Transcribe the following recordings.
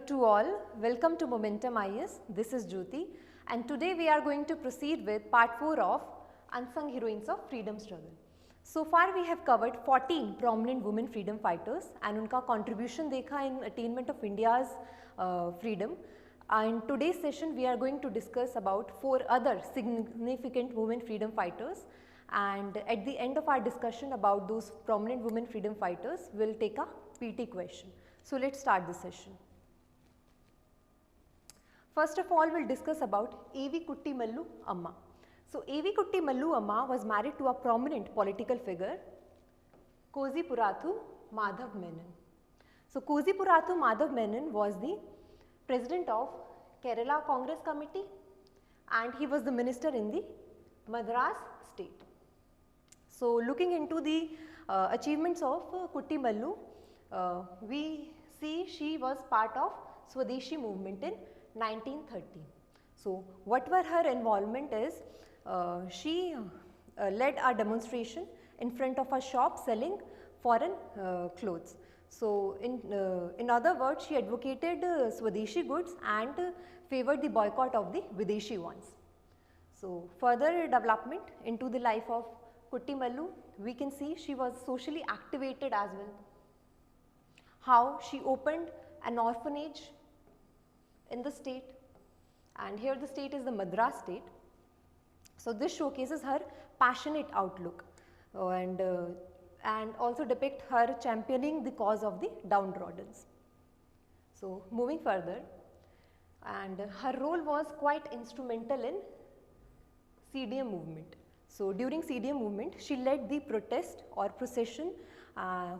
to all, welcome to Momentum IS. This is Jyoti and today we are going to proceed with part 4 of Unsung Heroines of Freedom Struggle. So far we have covered 14 prominent women freedom fighters and उनका contribution देखा in attainment of India's freedom. In today's session we are going to discuss about 4 other significant women freedom fighters, and at the end of our discussion about those prominent women freedom fighters we will take a PT question. So let's start the session. First of all, we'll discuss about A.V. Kuttimallu Amma. So A.V. Kuttimallu Amma was married to a prominent political figure, Kozhippurathu Madhav Menon. So Kozhippurathu Madhav Menon was the president of Kerala Congress Committee and he was the minister in the Madras state. So looking into the achievements of Kuttimallu, we see she was part of Swadeshi movement in 1930. So what were her involvement is, she led a demonstration in front of a shop selling foreign clothes. So in other words, she advocated Swadeshi goods and favored the boycott of the Videshi ones. So further development into the life of Kuttimallu, we can see she was socially activated as well. How she opened an orphanage in the state, and here the state is the Madras state. So this showcases her passionate outlook and also depict her championing the cause of the downtrodden. So moving further, and her role was quite instrumental in CDM movement. So during CDM movement, she led the protest or procession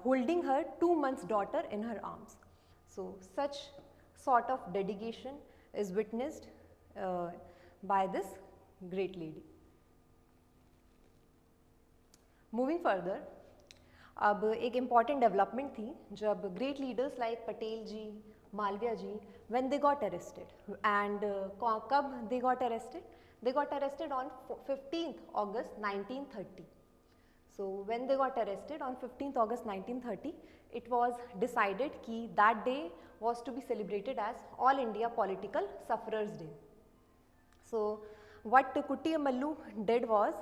holding her 2 months daughter in her arms. So such sort of dedication is witnessed by this great lady. Moving further, अब एक important development थी जब great leaders like Patel ji, Malviya ji, when they got arrested, and कब they got arrested? They got arrested on 15th August 1930. So when they got arrested on 15th August 1930, it was decided that that day was to be celebrated as All India Political Sufferers Day. So what Kuttimallu did was,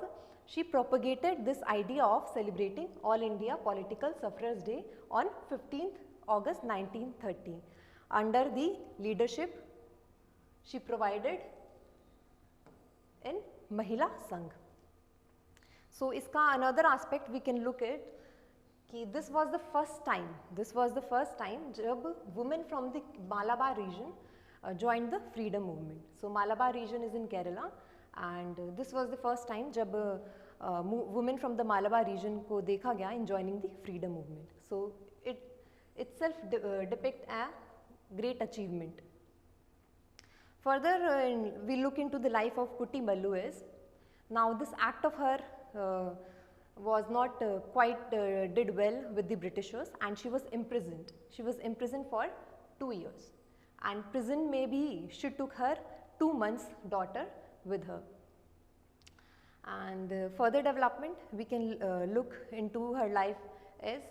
she propagated this idea of celebrating All India Political Sufferers Day on 15th August 1930 under the leadership she provided in Mahila Sangh. So iska another aspect we can look at कि this was the first time जब women from the Malabar region joined the freedom movement. So Malabar region is in Kerala and this was the first time जब women from the Malabar region को देखा गया in joining the freedom movement. So it itself depicts a great achievement. Further, we look into the life of Kuttimallu is, now this act of her was not quite did well with the Britishers and she was imprisoned. She was imprisoned for 2 years and prison maybe she took her 2 months daughter with her. And further development we can look into her life is,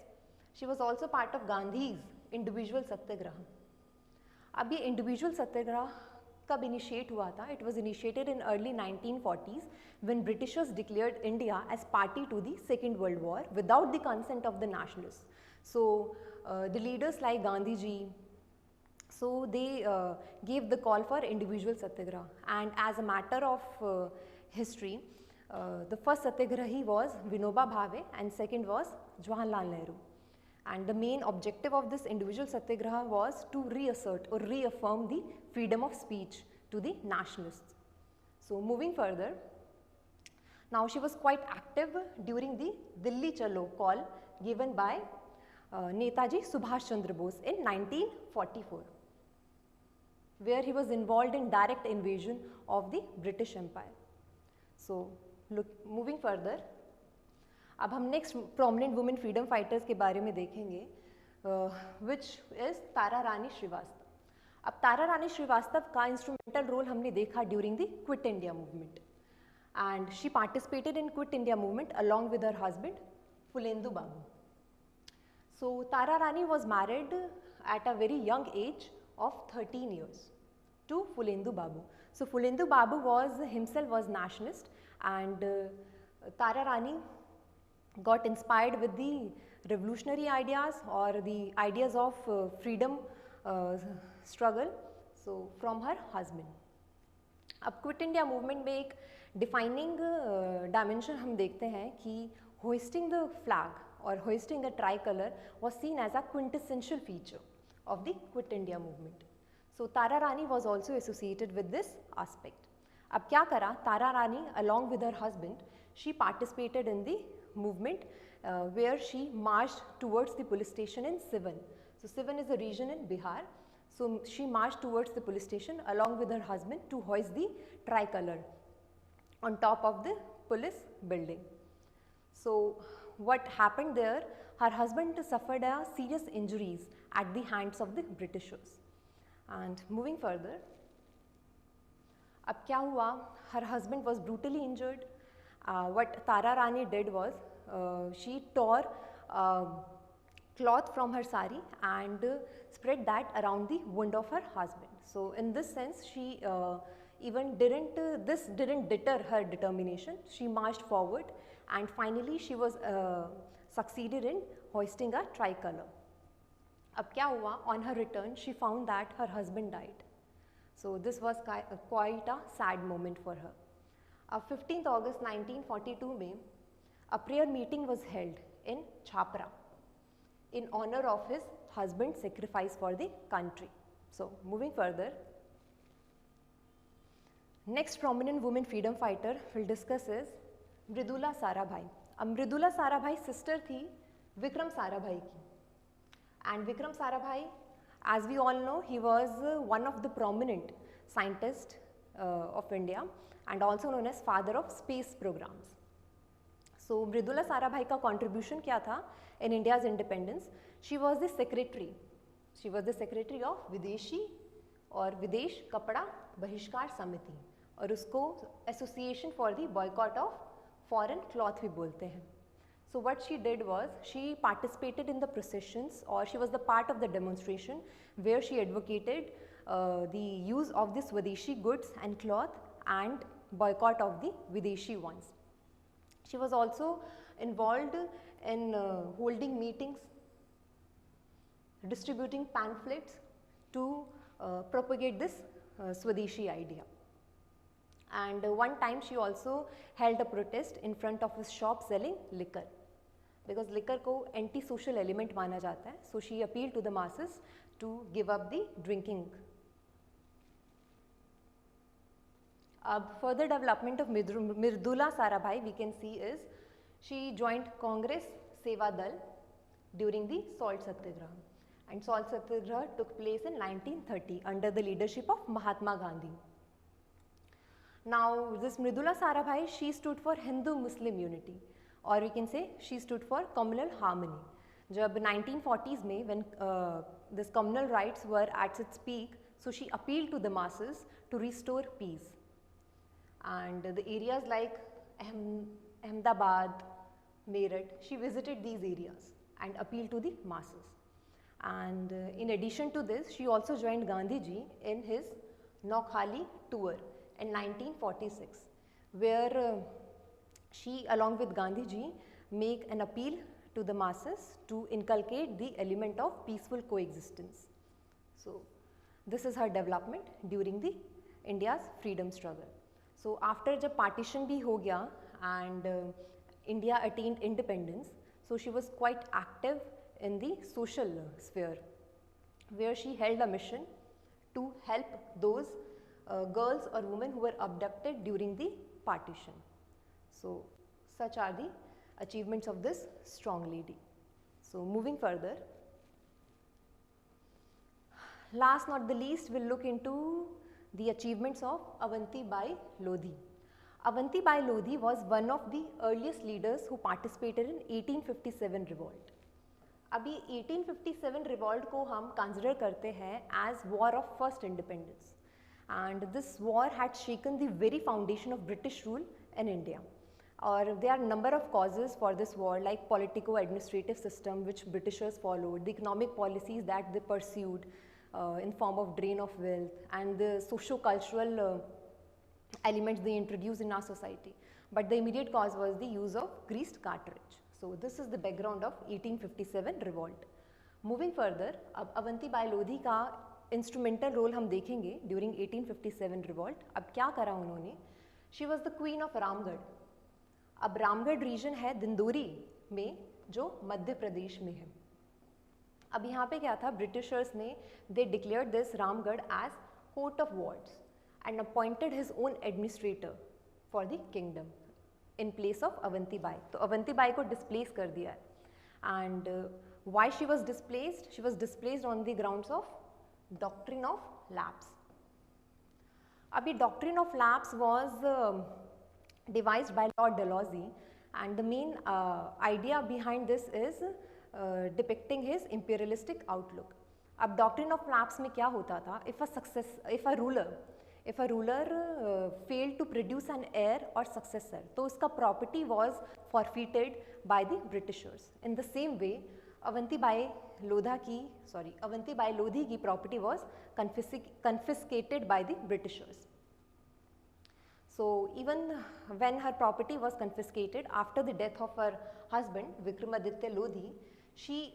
she was also part of Gandhi's individual satyagraha. अब ये individual satyagraha कब initiate हुआ था? It was initiated in early 1940s when Britishers declared India as party to the Second World War without the consent of the nationalists. So the leaders like Gandhi ji, so they gave the call for individual satyagraha, and as a matter of history, the first satyagrahi was Vinoba Bhave and second was Jawaharlal Nehru. And the main objective of this individual satyagraha was to reassert or reaffirm the freedom of speech to the nationalists. So moving further, now she was quite active during the Delhi Chalo call given by Netaji Subhash Chandra Bose in 1944, where he was involved in direct invasion of the British Empire. So moving further, अब हम next prominent women freedom fighters के बारे में देखेंगे, which is तारा रानी श्रीवास्तव. अब तारा रानी श्रीवास्तव का instrumental role हमने देखा during the Quit India movement and she participated in Quit India movement along with her husband Phulendu Babu. So Tara Rani was married at a very young age of 13 years to Phulendu Babu. So Phulendu Babu was nationalist, and Tara Rani got inspired with the revolutionary ideas or the ideas of freedom struggle, so from her husband. अब Quit India movement में एक defining dimension हम देखते हैं कि hoisting the flag और hoisting the tricolour was seen as a quintessential feature of the Quit India movement. So Tara Rani was also associated with this aspect. अब क्या करा Tara Rani along with her husband, she participated in the movement where she marched towards the police station in Sivan. So Sivan is a region in Bihar. So she marched towards the police station along with her husband to hoist the tricolor on top of the police building. So what happened there, her husband suffered serious injuries at the hands of the Britishers. And moving further, अब क्या हुआ, her husband was brutally injured. What Tara Rani did was she tore cloth from her sari and spread that around the wound of her husband. So in this sense, she this didn't deter her determination. She marched forward and finally she was succeeded in hoisting a tricolor. अब क्या हुआ, on her return she found that her husband died. So this was quite a sad moment for her. 15th August 1942 में a prayer meeting was held in Chhapra in honor of his husband's sacrifice for the country. So moving further, next prominent woman freedom fighter we'll discuss is Mridula Sarabhai. अब Mridula Sarabhai sister थी Vikram Sarabhai की, and Vikram Sarabhai, as we all know, he was one of the prominent scientists of India and also known as father of space programs. So Mridula Sarabhai का contribution क्या था in India's independence? She was the secretary of विदेशी और विदेश कपड़ा बहिष्कार समिति, और उसको Association for the Boycott of Foreign Cloth भी बोलते हैं. So what she did was she participated in the processions, or she was the part of the demonstration where she advocated the use of the Swadeshi goods and cloth and boycott of the Videshi ones. She was also involved in holding meetings, distributing pamphlets to propagate this Swadeshi idea. And one time she also held a protest in front of his shop selling liquor, because liquor को anti-social element माना जाता है. So she appealed to the masses to give up the drinking. Further development of Mridula Sarabhai we can see is she joined Congress Seva Dal during the Salt Satyagraha, and Salt Satyagraha took place in 1930 under the leadership of Mahatma Gandhi. Now this Mridula Sarabhai, she stood for Hindu-Muslim unity, or we can say she stood for communal harmony. जब 1940s में when this communal rights were at its peak, so she appealed to the masses to restore peace. And the areas like Ahmedabad, Meerut, she visited these areas and appealed to the masses. And in addition to this, she also joined Gandhiji in his Noakhali tour in 1946, where she along with Gandhiji make an appeal to the masses to inculcate the element of peaceful coexistence. So this is her development during the India's freedom struggle. So after जब partition भी हो गया and India attained independence, so she was quite active in the social sphere, where she held a mission to help those girls or women who were abducted during the partition. So such are the achievements of this strong lady. So moving further, last not the least, we'll look into the achievements of Avanti Bai Lodhi. Avanti Bai Lodhi was one of the earliest leaders who participated in 1857 revolt. अभी 1857 revolt को हम consider करते हैं as war of first independence, and this war had shaken the very foundation of British rule in India. Or there are a number of causes for this war, like politico-administrative system which Britishers followed, the economic policies that they pursued, in form of drain of wealth and the socio-cultural elements they introduced in our society. But the immediate cause was the use of greased cartridge. So this is the background of 1857 revolt. Moving further, अब Avanti by Lodhi का instrumental role हम देखेंगे during 1857 revolt. अब क्या करा उन्होंने? She was the queen of Ramgarh. अब Ramgarh reason है दिंदोरी में जो मध्य प्रदेश में है. अब यहाँ पे क्या था, ब्रिटिशर्स ने they declared this Ramgarh as court of wards and appointed his own administrator for the kingdom in place of Avanti Bai. तो अवंती बाई को डिस्प्लेस कर दिया है. And why she was displaced? She was displaced on the grounds of doctrine of lapse. अभी doctrine of lapse was devised by Lord Dalhousie, and the main idea behind this is depicting his imperialistic outlook. अब doctrine of lapse में क्या होता था? If a ruler failed to produce an heir or successor, तो उसका property was forfeited by the Britishers. In the same way, Avanti by Lodhi की property was confiscated by the Britishers. So even when her property was confiscated after the death of her husband Vikramaditya Lodhi, she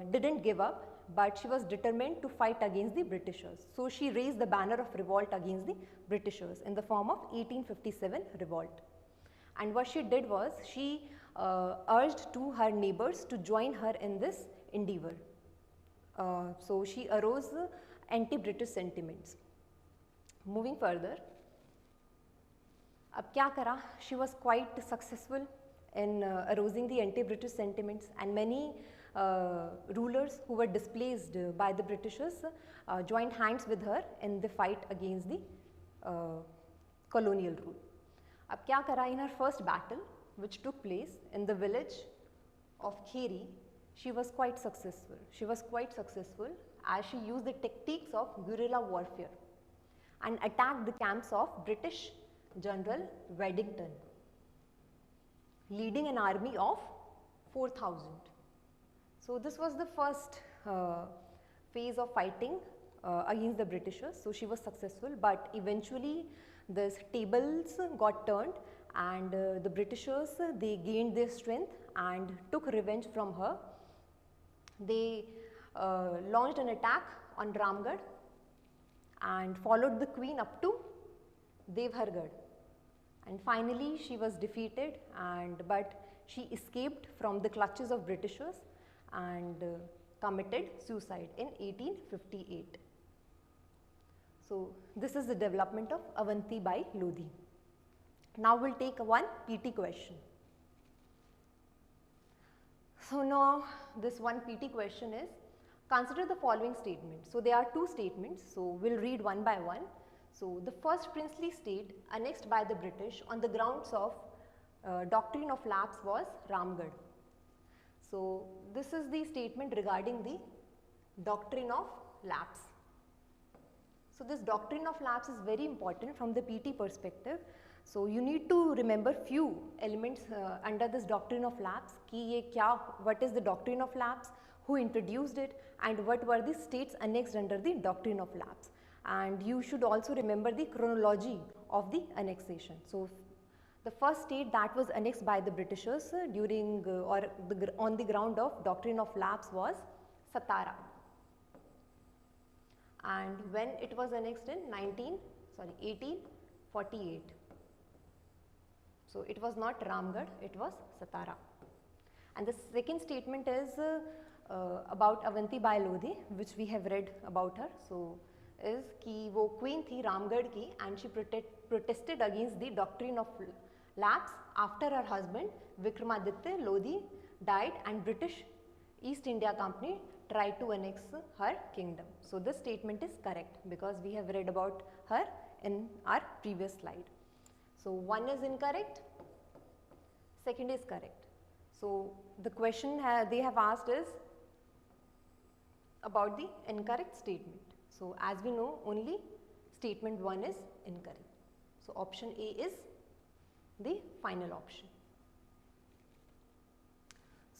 didn't give up, but she was determined to fight against the Britishers. So she raised the banner of revolt against the Britishers in the form of 1857 revolt. And what she did was she urged to her neighbors to join her in this endeavor. So she arose anti-British sentiments. Moving further, अब क्या करा? She was quite successful in arousing the anti-British sentiments, and many rulers who were displaced by the Britishers joined hands with her in the fight against the colonial rule. अब क्या करा? In her first battle, which took place in the village of Kheri, she was quite successful. She was quite successful as she used the techniques of guerrilla warfare and attacked the camps of British General Waddington, leading an army of 4,000. So this was the first phase of fighting against the Britishers. So she was successful, but eventually the tables got turned, and the Britishers, they gained their strength and took revenge from her. They launched an attack on Ramgarh and followed the queen up to Devhargarh, and finally she was defeated, but she escaped from the clutches of Britishers and committed suicide in 1858. So this is the development of Avanti Bai Lodhi. Now we'll take one PT question. So now this one PT question is, consider the following statements. So there are two statements, so we'll read one by one. So the first princely state annexed by the British on the grounds of doctrine of lapse was Ramgarh. So this is the statement regarding the doctrine of lapse. So this doctrine of lapse is very important from the PT perspective. So you need to remember few elements under this doctrine of lapse, what is the doctrine of lapse, who introduced it, and what were the states annexed under the doctrine of lapse. And you should also remember the chronology of the annexation. So the first state that was annexed by the Britishers during on the ground of doctrine of lapse was Satara, and when it was annexed in 1848. So it was not Ramgarh, it was Satara. And the second statement is about Avanti Bai Lodhi, which we have read about her. So is कि वो queen थी रामगढ़ की, and she protested against the doctrine of lapse after her husband Vikramaditya Lodhi died and British East India Company tried to annex her kingdom. So this statement is correct because we have read about her in our previous slide. So one is incorrect, second is correct. So the question they have asked is about the incorrect statement. So as we know, only statement 1 is incorrect. So option A is the final option.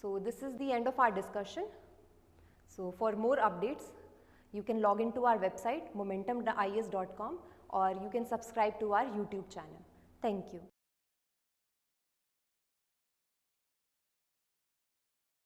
So this is the end of our discussion. So for more updates, You can log into our website momentumis.com or you can subscribe to our YouTube channel. Thank you.